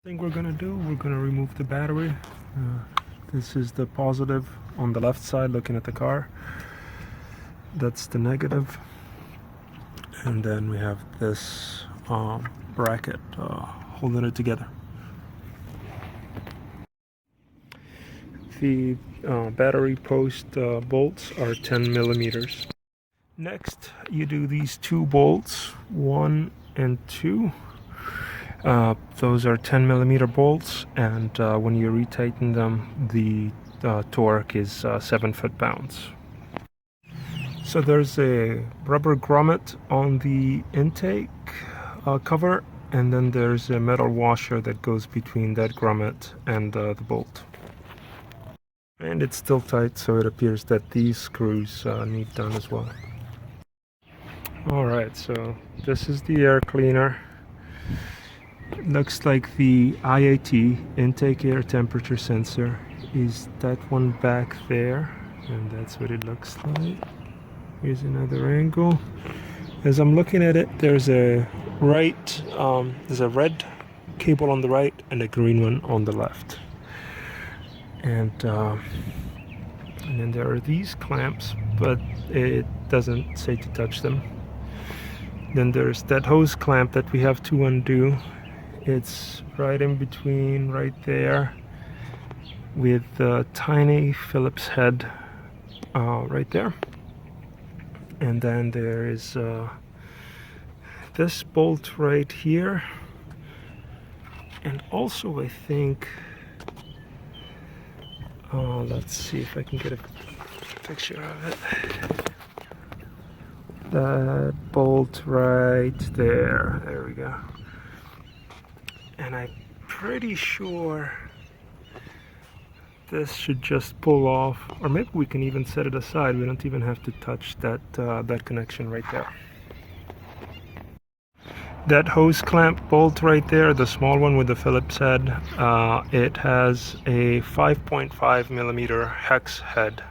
Thing we're gonna do, we're gonna remove the battery. This is the positive on the left side looking at the car. That's the negative. And then we have this bracket holding it together. The battery post bolts are 10 millimeters. Next, you do these two bolts, 1 and 2. Those are 10 millimeter bolts, and when you retighten them, the torque is 7 foot-pounds. So there's a rubber grommet on the intake cover, and then there's a metal washer that goes between that grommet and the bolt. And it's still tight, so it appears that these screws need done as well. Alright, so this is the air cleaner. It looks like the IAT, intake air temperature sensor, is that one back there, and that's what it looks like. Here's another angle. As I'm looking at it, there's a there's a red cable on the right and a green one on the left. And then there are these clamps, but it doesn't say to touch them. Then there's that hose clamp that we have to undo. It's right in between, right there, with the tiny Phillips head right there. And then there is this bolt right here. And also, I think, let's see if I can get a picture of it. That bolt right there. There we go. And I'm pretty sure this should just pull off, or maybe we can even set it aside. We don't even have to touch that that connection right there. That hose clamp bolt right there, the small one with the Phillips head, it has a 5.5 millimeter hex head.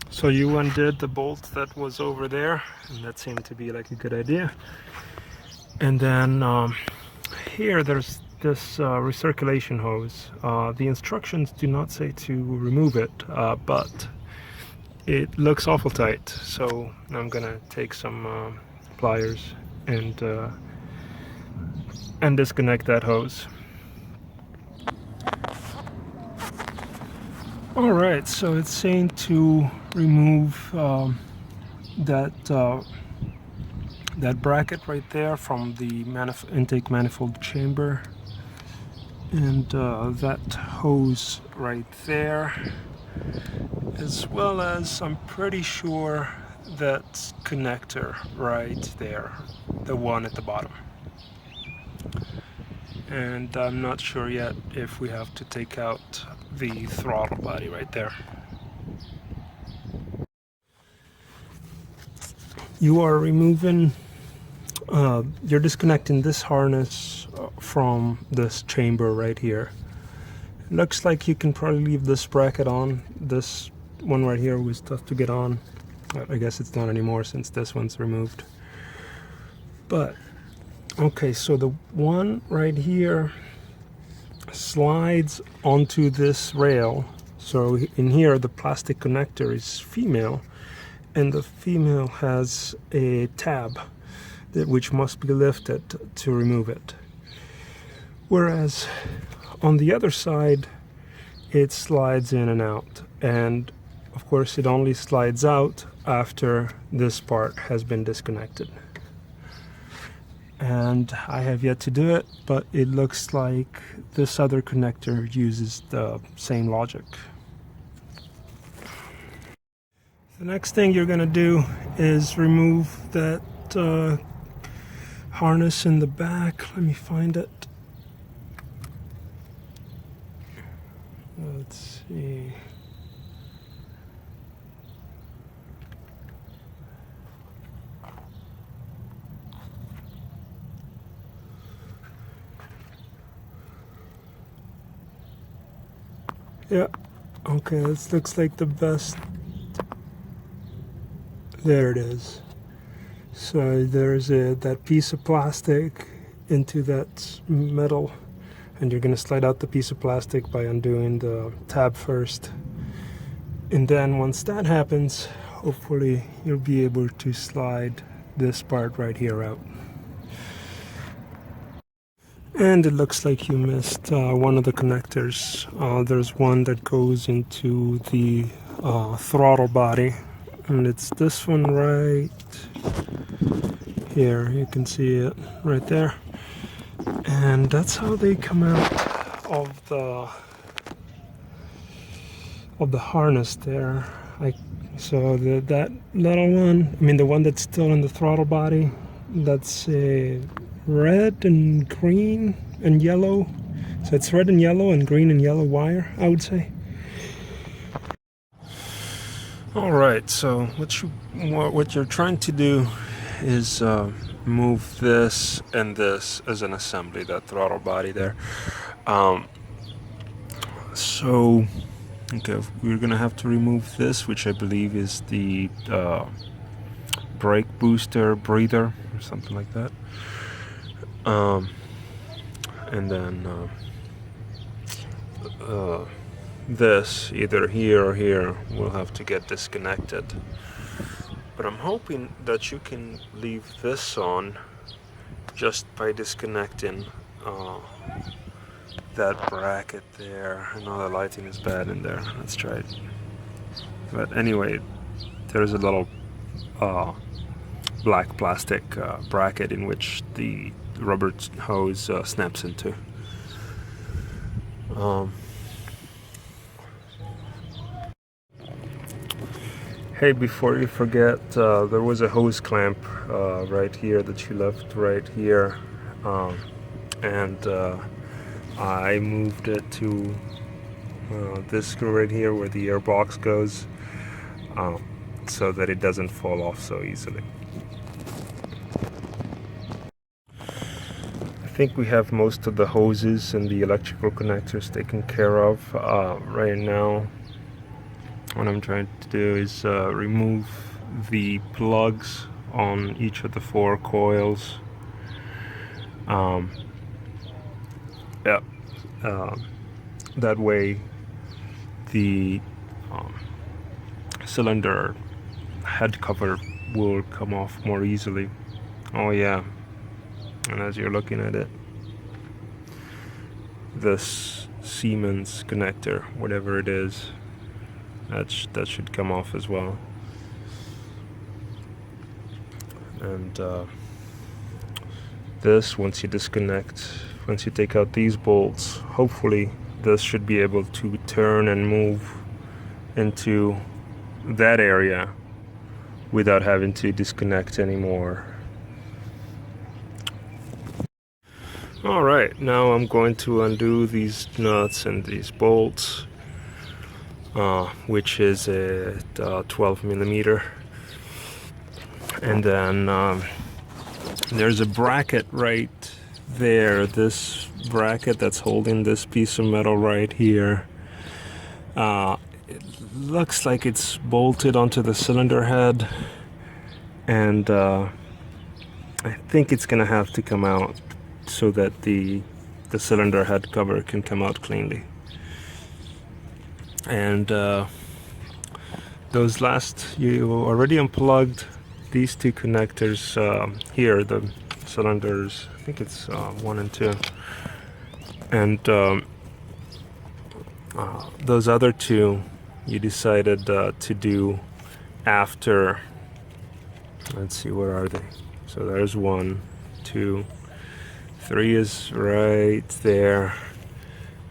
So you undid the bolt that was over there, and that seemed to be like a good idea. And then here there's this recirculation hose. The instructions do not say to remove it, but it looks awful tight. So I'm gonna take some pliers and disconnect that hose. All right, so it's saying to remove that bracket right there from the intake manifold chamber, and that hose right there, as well as, I'm pretty sure, that connector right there, the one at the bottom. And I'm not sure yet if we have to take out the throttle body right there. You are removing, you're disconnecting this harness from this chamber right here. It looks like you can probably leave this bracket on. This one right here was tough to get on. I guess it's not anymore since this one's removed. But, okay, so the one right here slides onto this rail. So in here, the plastic connector is female, and the female has a tab which must be lifted to remove it. Whereas on the other side, it slides in and out. And of course, it only slides out after this part has been disconnected. And I have yet to do it, but it looks like this other connector uses the same logic. The next thing you're going to do is remove that harness in the back. Let me find it. Let's see. Yeah, okay, this looks like the best. There it is. So there's that piece of plastic into that metal, and you're going to slide out the piece of plastic by undoing the tab first. And then once that happens, hopefully you'll be able to slide this part right here out. And it looks like you missed one of the connectors. There's one that goes into the throttle body, and it's this one right here. You can see it right there. And that's how they come out of the harness there. So that little one, I mean the one that's still in the throttle body, that's red and green and yellow. So it's red and yellow and green and yellow wire, I would say. All right, so what you're trying to do is move this and this as an assembly, that throttle body there. So okay, we're gonna have to remove this, which I believe is the brake booster breather or something like that. And then this, either here or here, will have to get disconnected. But I'm hoping that you can leave this on just by disconnecting that bracket there. I know the lighting is bad in there. Let's try it. But anyway, there's a little black plastic bracket in which the rubber hose snaps into. Hey, before you forget, there was a hose clamp right here that you left right here, and I moved it to this screw right here where the airbox goes, so that it doesn't fall off so easily. I think we have most of the hoses and the electrical connectors taken care of. Right now, what I'm trying to do is remove the plugs on each of the 4 coils. That way the cylinder head cover will come off more easily. Oh yeah, and as you're looking at it, this Siemens connector, whatever it is, that should come off as well. And this, once you take out these bolts, hopefully this should be able to turn and move into that area without having to disconnect anymore. Alright, now I'm going to undo these nuts and these bolts, which is a 12 millimeter. And then there's a bracket right there, this bracket that's holding this piece of metal right here. It looks like it's bolted onto the cylinder head, and I think it's gonna have to come out so that the cylinder head cover can come out cleanly. And those last, you already unplugged these 2 connectors here, the cylinders, I think it's 1 and 2, and those other 2 you decided to do after. Let's see, where are they? So there's 1, 2, 3 is right there,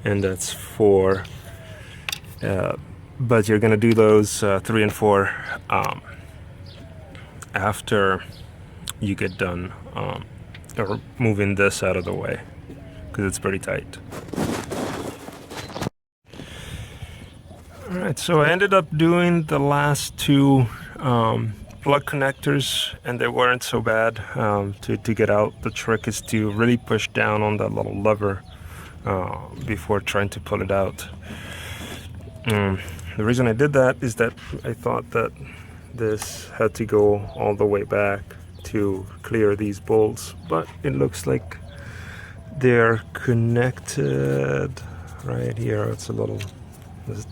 and that's 4. But you're gonna do those 3 and 4 after you get done or moving this out of the way, because it's pretty tight. Alright, so I ended up doing the last 2 plug connectors, and they weren't so bad to get out. The trick is to really push down on that little lever before trying to pull it out. The reason I did that is that I thought that this had to go all the way back to clear these bolts, but it looks like they're connected right here. It's a little,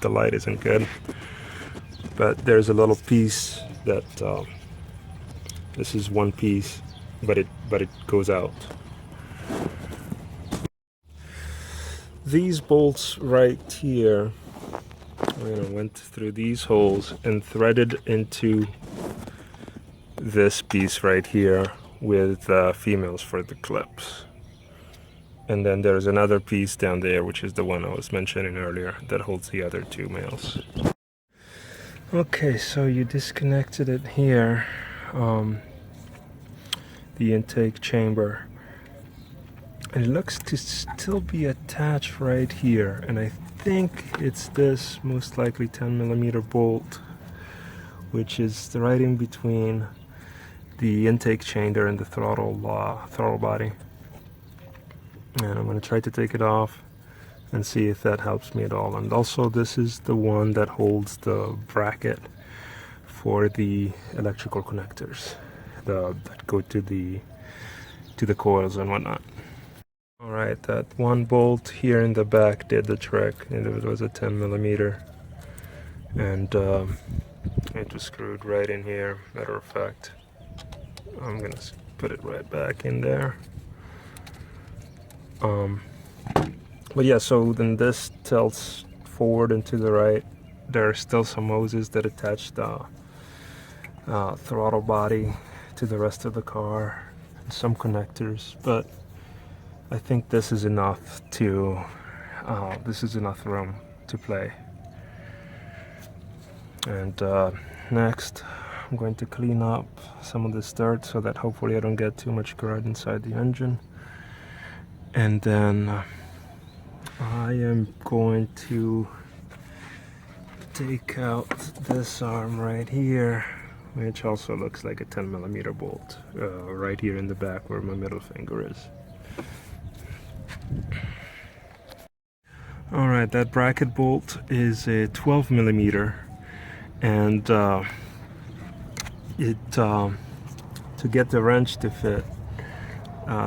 the light isn't good, but there's a little piece that this is one piece, but it goes out. These bolts right here, went through these holes and threaded into this piece right here with females for the clips. And then there's another piece down there, which is the one I was mentioning earlier, that holds the other two males. Okay, so you disconnected it here, the intake chamber. It looks to still be attached right here, and I think it's this most likely 10mm bolt, which is right in between the intake chamber and the throttle body. And I'm going to try to take it off and see if that helps me at all. And also, this is the one that holds the bracket for the electrical connectors that go to the coils and whatnot. Alright, that one bolt here in the back did the trick, and it was a 10mm, and it was screwed right in here. Matter of fact, I'm gonna put it right back in there. But yeah, so then this tilts forward and to the right. There are still some hoses that attach the throttle body to the rest of the car, and some connectors, but I think this is enough to, this is enough room to play. And next, I'm going to clean up some of this dirt so that hopefully I don't get too much crud inside the engine. And then I am going to take out this arm right here, which also looks like a 10mm bolt, right here in the back where my middle finger is. Alright, that bracket bolt is a 12mm, and to get the wrench to fit,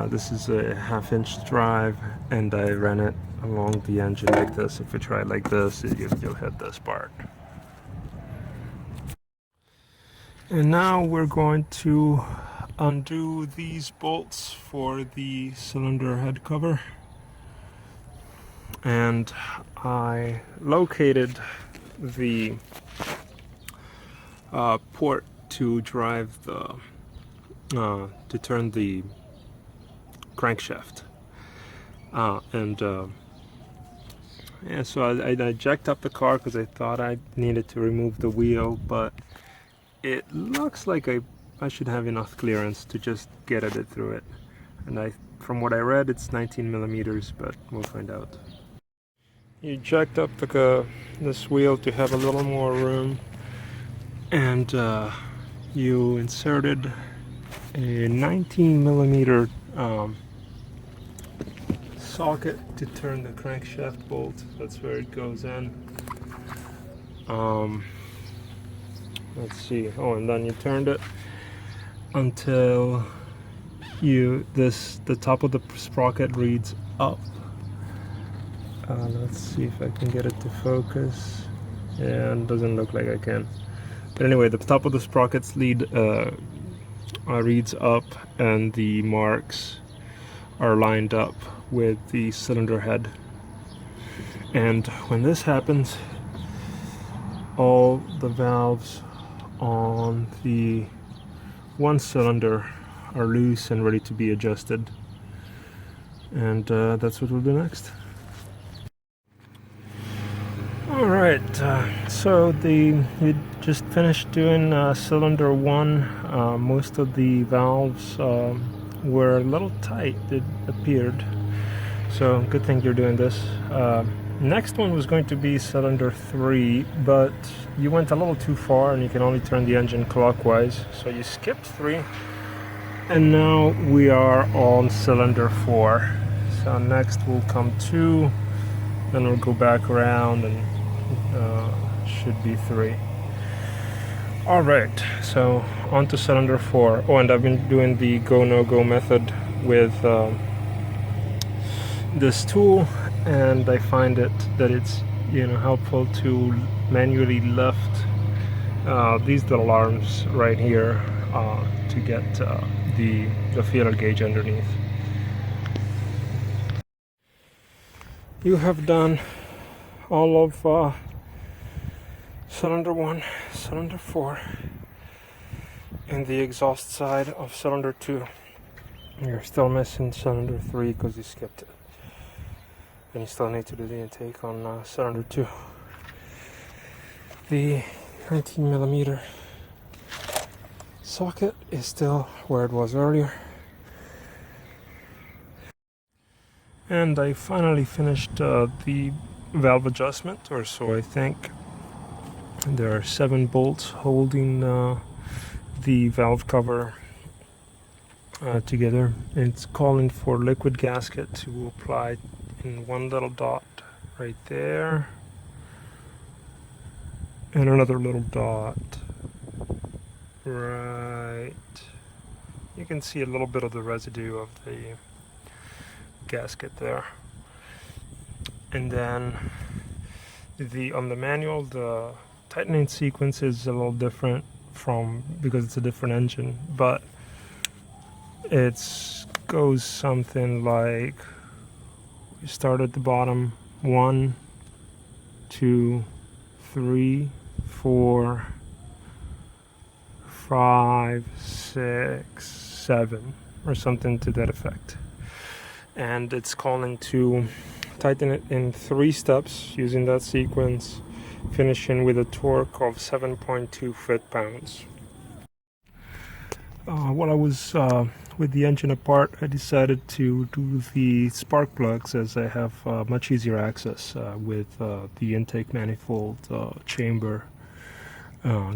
this is a 1/2-inch drive, and I ran it along the engine like this. If you try it like this, you'll hit this part. And now we're going to undo these bolts for the cylinder head cover. And I located the port to drive the to turn the crankshaft, yeah, so I jacked up the car because I thought I needed to remove the wheel, but it looks like I should have enough clearance to just get at it through it. And from what I read, it's 19mm, but we'll find out. You jacked up this wheel to have a little more room, and you inserted a 19mm socket to turn the crankshaft bolt. That's where it goes in. Let's see. Oh, and then you turned it until the top of the sprocket reads up. Let's see if I can get it to focus. Yeah, it doesn't look like I can. But anyway, the top of the sprockets reads up, and the marks are lined up with the cylinder head. And when this happens, all the valves on the one cylinder are loose and ready to be adjusted. And that's what we'll do next. Alright, so you just finished doing cylinder 1. Most of the valves were a little tight, it appeared. So good thing you're doing this. Next one was going to be cylinder 3, but you went a little too far and you can only turn the engine clockwise. So you skipped 3, and now we are on cylinder 4. So next will come 2, then we'll go back around, and should be 3. Alright, so on to cylinder 4. Oh, and I've been doing the go no go method with this tool, and I find that it's helpful to manually lift these little arms right here to get the feeler gauge underneath. You have done all of cylinder 1, cylinder 4, and the exhaust side of cylinder 2. You're still missing cylinder 3 because you skipped it. And you still need to do the intake on cylinder 2. The 19mm socket is still where it was earlier. And I finally finished the valve adjustment, or so I think. There are 7 bolts holding the valve cover together. It's calling for liquid gasket to apply in one little dot right there, and another little dot right. You can see a little bit of the residue of the gasket there. And then on the manual, the tightening sequence is a little different because it's a different engine, but it goes something like, you start at the bottom, 1, 2, 3, 4, 5, 6, 7, or something to that effect. And it's calling to tighten it in 3 steps using that sequence, finishing with a torque of 7.2 foot-pounds. While I was with the engine apart, I decided to do the spark plugs, as I have much easier access with the intake manifold chamber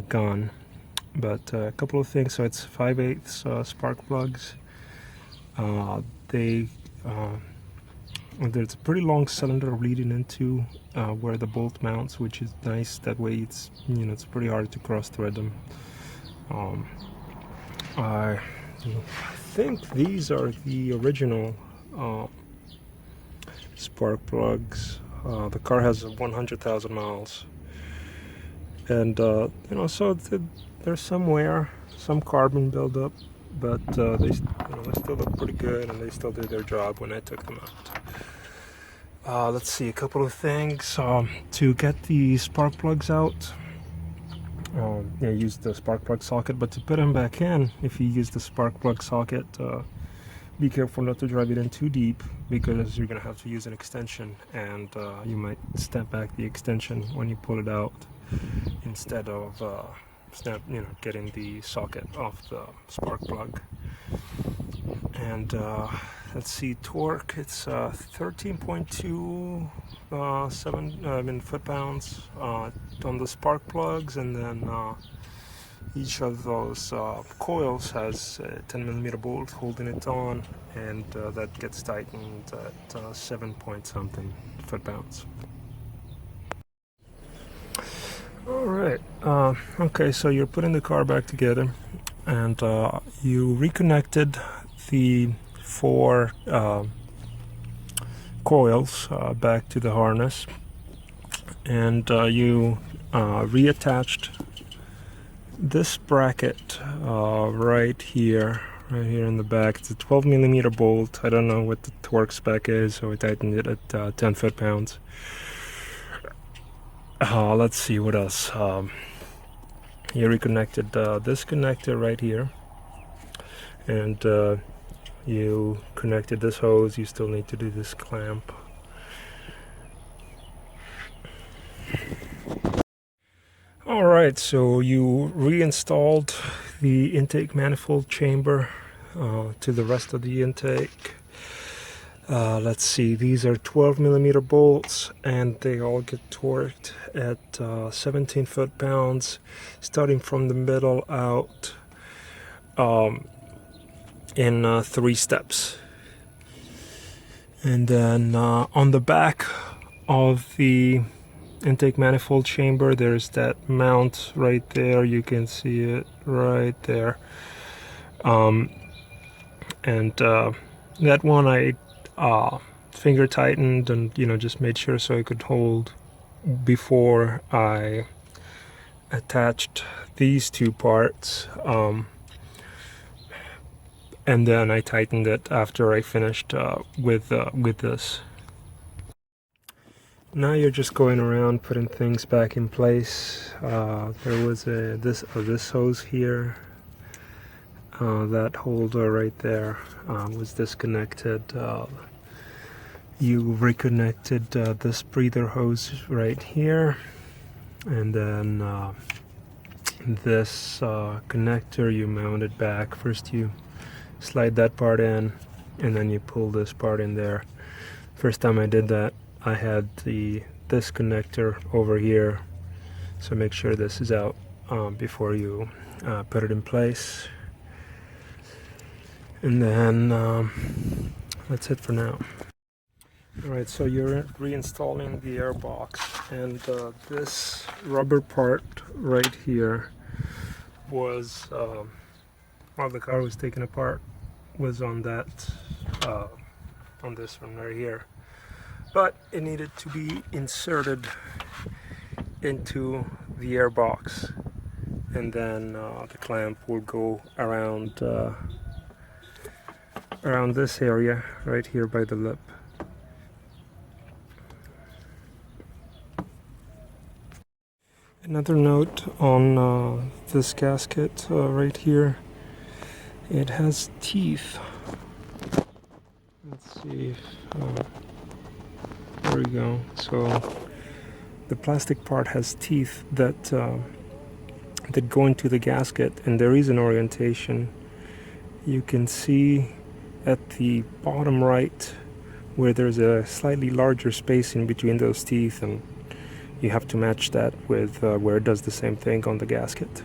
gone. But a couple of things. So it's 5/8 spark plugs. There's a pretty long cylinder leading into where the bolt mounts, which is nice. That way it's pretty hard to cross thread them. I think these are the original spark plugs. The car has 100,000 miles, and so there's some carbon buildup, but they still look pretty good, and they still did their job when I took them out. Let's see, a couple of things. To get the spark plugs out, use the spark plug socket, but to put them back in, if you use the spark plug socket, be careful not to drive it in too deep, because you're going to have to use an extension, and you might step back the extension when you pull it out, instead of getting the socket off the spark plug. And let's see, torque, it's 13.2 foot-pounds on the spark plugs, and then each of those coils has a 10mm bolt holding it on, and that gets tightened at 7-point-something foot-pounds. Alright, okay, so you're putting the car back together, and you reconnected the 4 coils back to the harness, and you reattached this bracket right here in the back. It's a 12mm bolt. I don't know what the torque spec is, so I tightened it at 10 foot-pounds. Let's see what else. You reconnected this connector right here, and you connected this hose. You still need to do this clamp. Alright, so you reinstalled the intake manifold chamber to the rest of the intake. Let's see, these are 12mm bolts, and they all get torqued at 17 foot-pounds, starting from the middle out in 3 steps. And then on the back of the intake manifold chamber, there's that mount right there. You can see it right there. And that one I finger tightened and, you know, just made sure so it could hold before I attached these two parts, and then I tightened it after I finished with this. Now you're just going around putting things back in place. There was this hose here. That holder right there was disconnected. You reconnected this breather hose right here, and then this connector you mounted back. First you slide that part in, and then you pull this part in there. First time I did that, I had this connector over here, so make sure this is out before you put it in place. And then that's it for now. Alright, so you're reinstalling the air box, and this rubber part right here was, while the car was taken apart, was on that, on this one right here. But it needed to be inserted into the air box, and then the clamp will go around, around this area right here by the lip. Another note on this gasket right here, it has teeth. Let's see if, there we go. So the plastic part has teeth that that go into the gasket, and there is an orientation. You can see at the bottom right where there's a slightly larger space in between those teeth, and you have to match that with where it does the same thing on the gasket.